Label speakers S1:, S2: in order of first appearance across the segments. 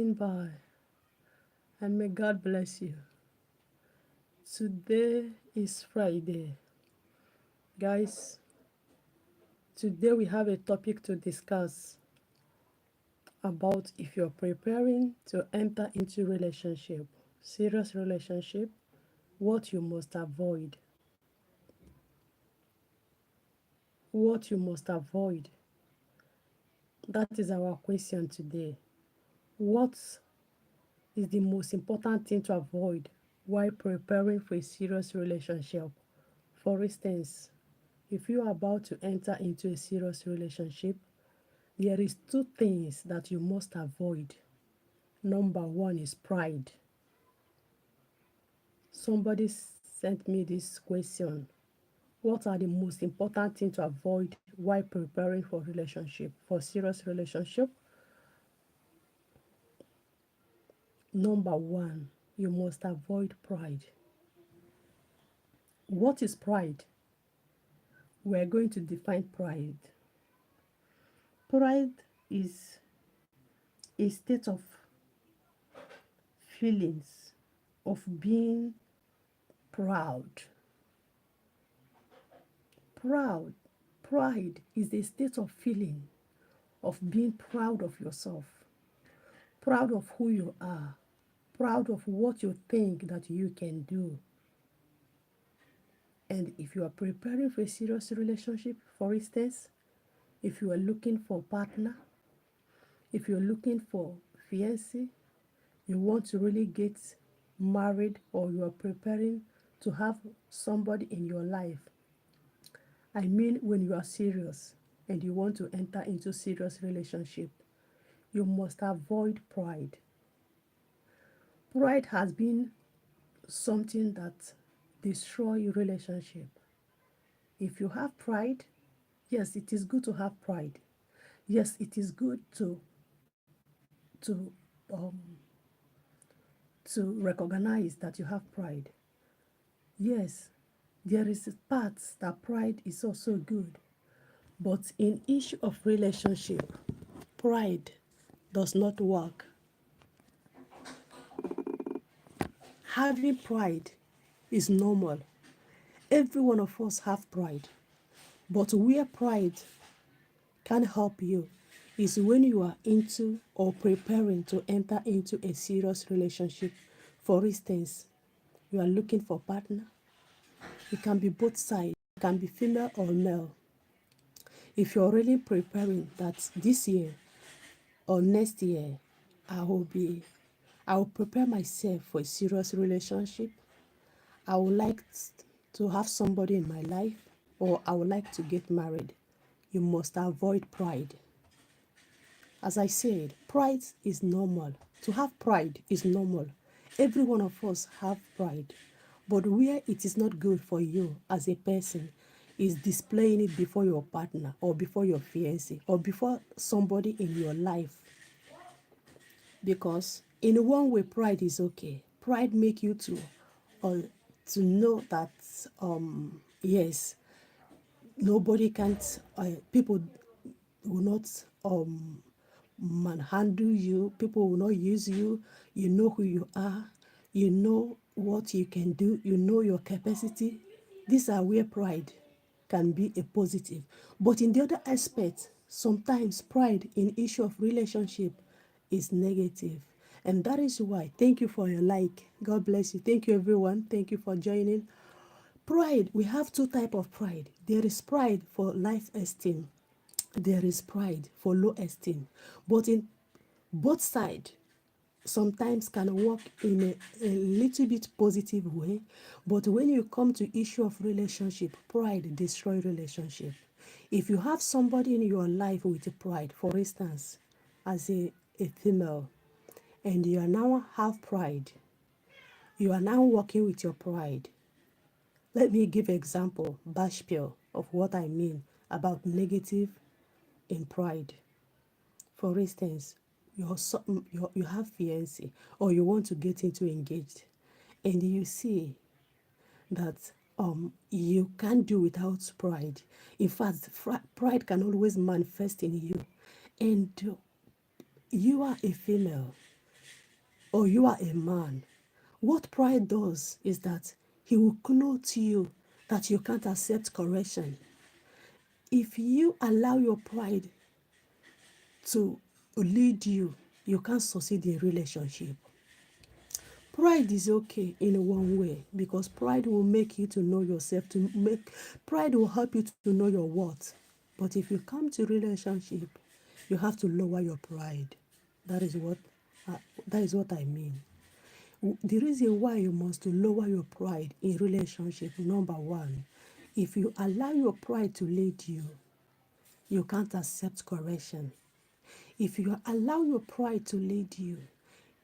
S1: passing by, and may God bless you. Today is Friday. Guys, today we have a topic to discuss about if you're preparing to enter into relationship, serious relationship, what you must avoid. What you must avoid. That is our question today. What is the most important thing to avoid while preparing for a serious relationship? For instance, if you are about to enter into a serious relationship, there is two things that you must avoid. Number one is pride. Somebody sent me this question. What are the most important things to avoid while preparing for relationship, for serious relationship? Number one, you must avoid pride. What is pride? We're going to define pride. Pride is a state of feelings of being proud. Pride is a state of feeling of being proud of yourself, proud of who you are, proud of what you think that you can do. And if you are preparing for a serious relationship, for instance, if you are looking for a partner, if you're looking for fiancé, you want to really get married, or you are preparing to have somebody in your life, I mean when you are serious and you want to enter into serious relationship, you must avoid pride. Pride has been something that destroys relationship. If you have pride, yes, it is good to have pride. Yes, it is good to um, to recognize that you have pride. Yes, there is parts that pride is also good, but in issue of relationship, pride does not work. Having pride is normal. Every one of us have pride, but where pride can help you is when you are into or preparing to enter into a serious relationship. For instance, you are looking for a partner. It can be both sides. It can be female or male. If you're really preparing that this year or next year, I will prepare myself for a serious relationship. I would like to have somebody in my life, or I would like to get married. You must avoid pride. As I said, pride is normal. To have pride is normal. Every one of us have pride. But where it is not good for you as a person is displaying it before your partner or before your fiancé or before somebody in your life. Because in one way, pride is okay. Pride make you to know that yes, nobody can't. People will not manhandle you. People will not use you. You know who you are. You know what you can do. You know your capacity. These are where pride can be a positive. But in the other aspect, sometimes pride in issue of relationship is negative. And that is why, thank you for your like. God bless you. Thank you, everyone. Thank you for joining. Pride, we have two types of pride. There is pride for life esteem. There is pride for low esteem. But in both sides, sometimes can work in a little bit positive way. But when you come to issue of relationship, pride destroy relationship. If you have somebody in your life with pride, for instance, as a female, and you are now have pride, you are now working with your pride. Let me give example, bashpil, of what I mean about negative in pride. For instance, you have fiancé or you want to get into engaged, and you see that you can't do without pride. In fact, pride can always manifest in you, and you are a female. or you are a man, what pride does is that he will clothe you that you can't accept correction. If you allow your pride to lead you, you can't succeed in relationship. Pride is okay in one way because pride will make you to know yourself, pride will help you to know your worth. But if you come to relationship, you have to lower your pride. That is what uh, that is what I mean. The reason why you must lower your pride in relationship, number one, if you allow your pride to lead you, you can't accept correction. If you allow your pride to lead you,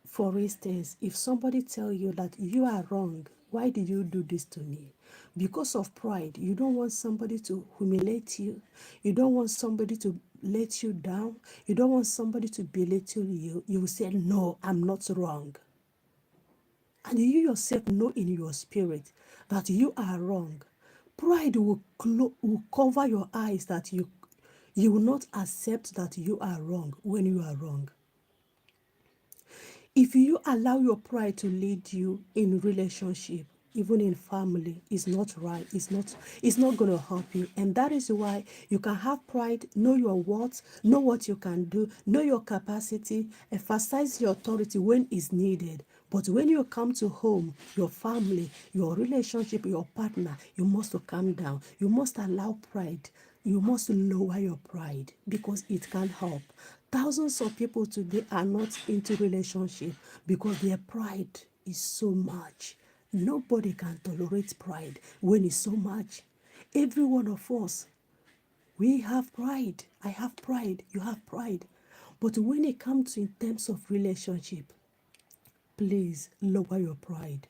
S1: for instance, if somebody tell you that you are wrong, why did you do this to me? Because of pride, you don't want somebody to humiliate you. You don't want somebody to let you down. You don't want somebody to belittle you. You will say, no, I'm not wrong. And you yourself know in your spirit that you are wrong. Pride will cover your eyes that you will not accept that you are wrong when you are wrong. If you allow your pride to lead you in relationship, even in family, it's not right. It's not going to help you. And that is why you can have pride, know your worth, know what you can do, know your capacity, emphasize your authority when it's needed. But when you come to home, your family, your relationship, your partner, you must calm down. You must allow pride. You must lower your pride because it can help. Thousands of people today are not into relationship because their pride is so much. Nobody can tolerate pride when it's so much. Every one of us, we have pride. I have pride. You have pride. But when it comes in terms of relationship, please lower your pride.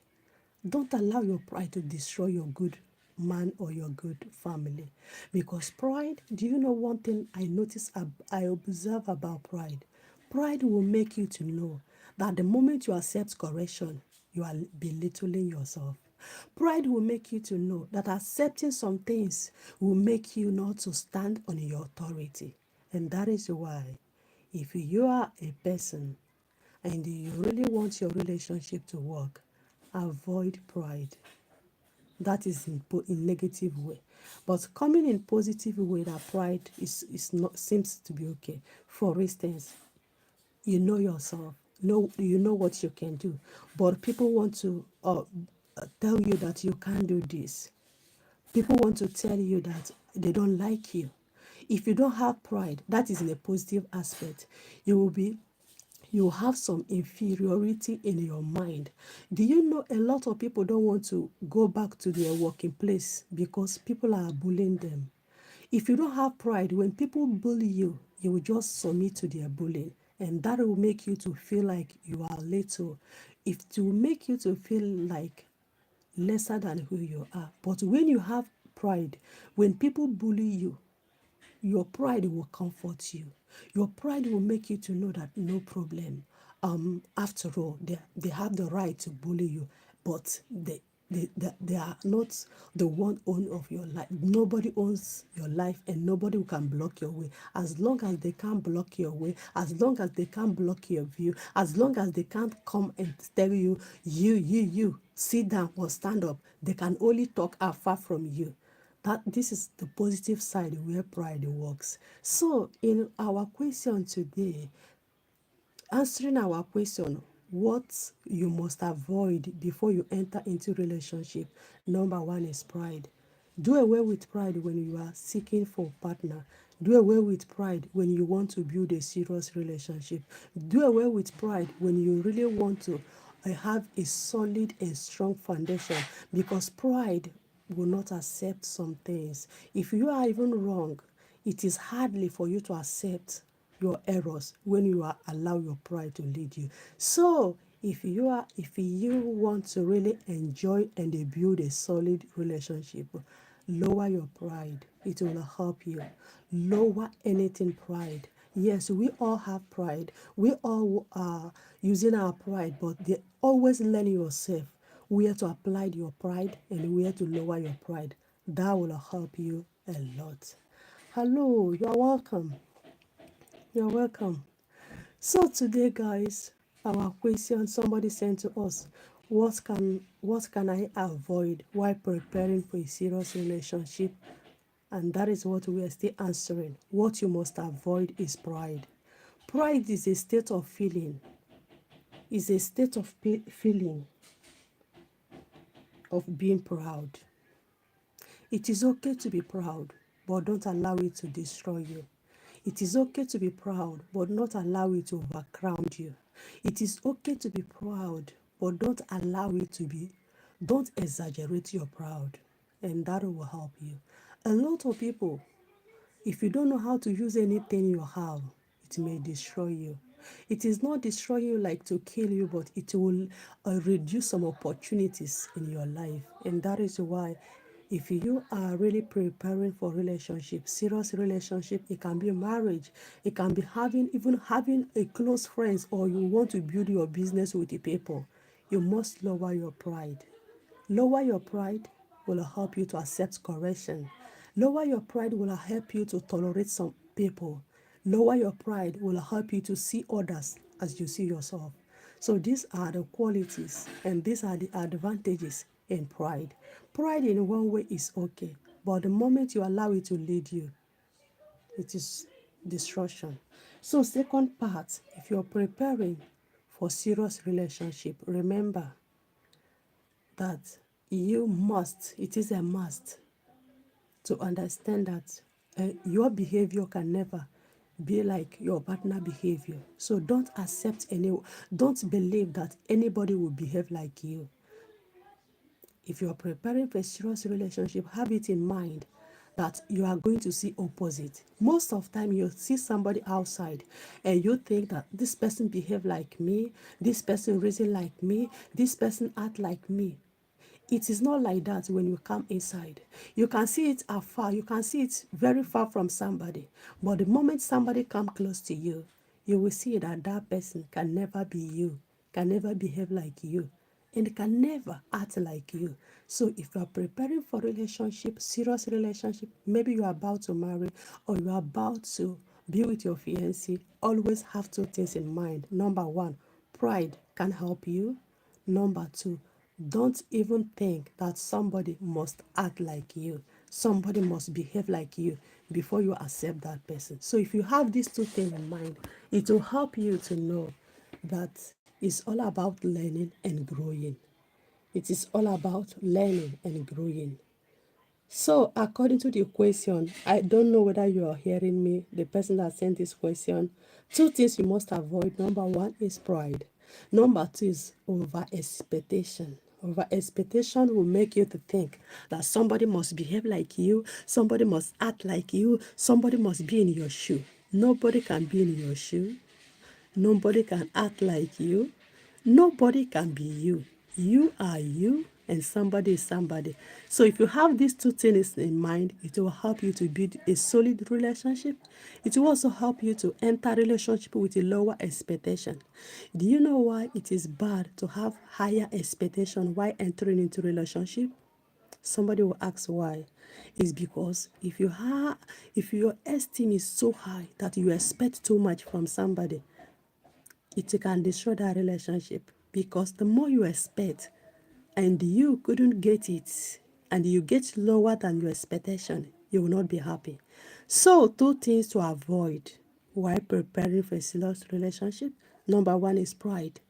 S1: Don't allow your pride to destroy your good man or your good family. Because pride, do you know one thing I notice, I observe about pride? Pride will make you to know that the moment you accept correction, you are belittling yourself. Pride will make you to know that accepting some things will make you not to stand on your authority. And that is why, if you are a person and you really want your relationship to work, avoid pride. That is in negative way. But coming in positive way, that pride is not seems to be okay. For instance, you know yourself, you know what you can do, but people want to tell you that you can't do this. People want to tell you that they don't like you. If you don't have pride, that is in a positive aspect. You have some inferiority in your mind. Do you know a lot of people don't want to go back to their working place because people are bullying them? If you don't have pride, when people bully you, you will just submit to their bullying. And that will make you to feel like you are little. It will make you to feel like lesser than who you are. But when you have pride, when people bully you, your pride will comfort you. Your pride will make you to know that no problem. After all, they have the right to bully you, but they are not the one owner of your life. Nobody owns your life and nobody can block your way. As long as they can't block your way, as long as they can't block your view, as long as they can't come and tell you, sit down or stand up, they can only talk afar from you. That this is the positive side where pride works. So in our question today, answering our question, what you must avoid before you enter into relationship, number one is pride. Do away with pride when you are seeking for a partner. Do away with pride when you want to build a serious relationship. Do away with pride when you really want to have a solid and strong foundation, because pride will not accept some things. If you are even wrong, it is hardly for you to accept your errors when you are allow your pride to lead you. So if you want to really enjoy and build a solid relationship, lower your pride. It will help you. Lower anything pride. Yes, we all have pride. We all are using our pride, but always learn yourself where to apply your pride and where to lower your pride. That will help you a lot. Hello, you're welcome. You're welcome. So today, guys, our question somebody sent to us. What can I avoid while preparing for a serious relationship? And that is what we are still answering. What you must avoid is pride. Pride is a state of feeling, is a state of feeling of being proud. It is okay to be proud, but don't allow it to destroy you. It is okay to be proud, but not allow it to overcrown you. It is okay to be proud, but don't exaggerate your proud, and that will help you. A lot of people, if you don't know how to use anything you have, it may destroy you. It is not destroy you like to kill you, but it will reduce some opportunities in your life. And that is why if you are really preparing for relationship, serious relationship, it can be marriage, it can be even having a close friends, or you want to build your business with the people, you must lower your pride. Lower your pride will help you to accept correction. Lower your pride will help you to tolerate some people. Lower your pride will help you to see others as you see yourself. So these are the qualities and these are the advantages in pride. Pride in one way is okay, but the moment you allow it to lead you, it is destruction. So second part, if you're preparing for serious relationship, remember that it is a must to understand that your behavior can never be like your partner behavior. So don't believe that anybody will behave like you. If you are preparing for a serious relationship, have it in mind that you are going to see opposite. Most of the time you see somebody outside and you think that this person behave like me, this person reason like me, this person act like me. It is not like that when you come inside. You can see it afar. You can see it very far from somebody. But the moment somebody come close to you, you will see that that person can never be you, can never behave like you, and can never act like you. So if you are preparing for relationship, serious relationship, maybe you are about to marry or you are about to be with your fiancé, always have two things in mind. Number one, pride can help you. Number two, don't even think that somebody must act like you. Somebody must behave like you before you accept that person. So if you have these two things in mind, it will help you to know that it's all about learning and growing. It is all about learning and growing. So according to the question, I don't know whether you are hearing me, the person that sent this question. Two things you must avoid. Number one is pride. Number two is over expectation. Over expectation will make you to think that somebody must behave like you, somebody must act like you, somebody must be in your shoe. Nobody can be in your shoe. Nobody can act like you. Nobody can be you. You are you and somebody is somebody. So if you have these two things in mind, it will help you to build a solid relationship. It will also help you to enter relationship with a lower expectation. Do you know why it is bad to have higher expectation while entering into relationship? Somebody will ask why. It's because if your esteem is so high that you expect too much from somebody, it can destroy that relationship, because the more you expect and you couldn't get it and you get lower than your expectation, you will not be happy. So two things to avoid while preparing for a serious relationship. Number one is pride.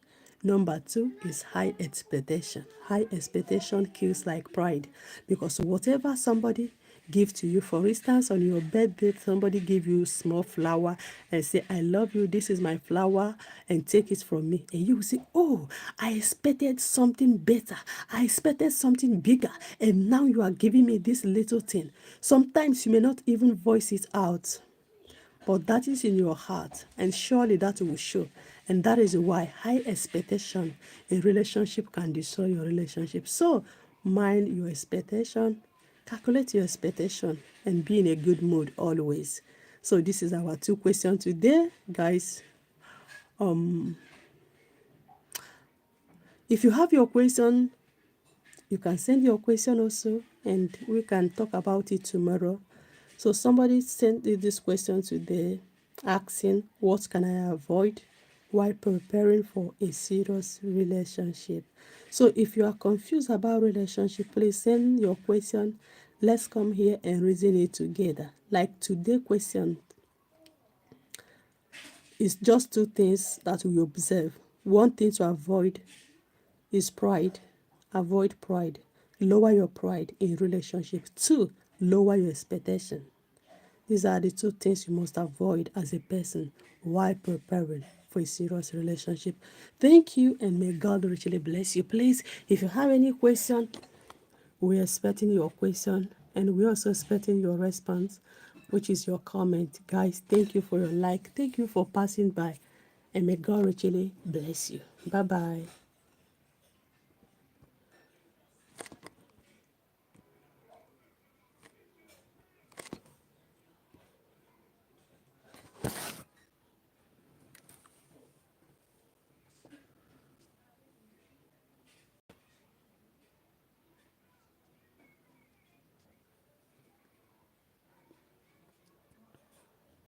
S1: Number two is high expectation. High expectation kills like pride, because whatever somebody give to you, for instance, on your birthday, somebody give you small flower and say, I love you, this is my flower, and take it from me. And you will say, oh, I expected something better. I expected something bigger. And now you are giving me this little thing. Sometimes you may not even voice it out, but that is in your heart, and surely that will show. And that is why high expectation in relationship can destroy your relationship. So mind your expectation, calculate your expectation, and be in a good mood always. So this is our two questions today, guys. If you have your question, you can send your question also, and we can talk about it tomorrow. So somebody sent me this question today, asking, what can I avoid while preparing for a serious relationship. So if you are confused about relationship, please send your question. Let's come here and reason it together. Like today question is just two things that we observe. One thing to avoid is pride. Avoid pride. Lower your pride in relationship. Two, lower your expectation. These are the two things you must avoid as a person while preparing for a serious relationship. Thank you, and may God richly bless you. Please, if you have any question, we're expecting your question, and we're also expecting your response, which is your comment. Guys, thank you for your like. Thank you for passing by, and may God richly bless you. Bye-bye.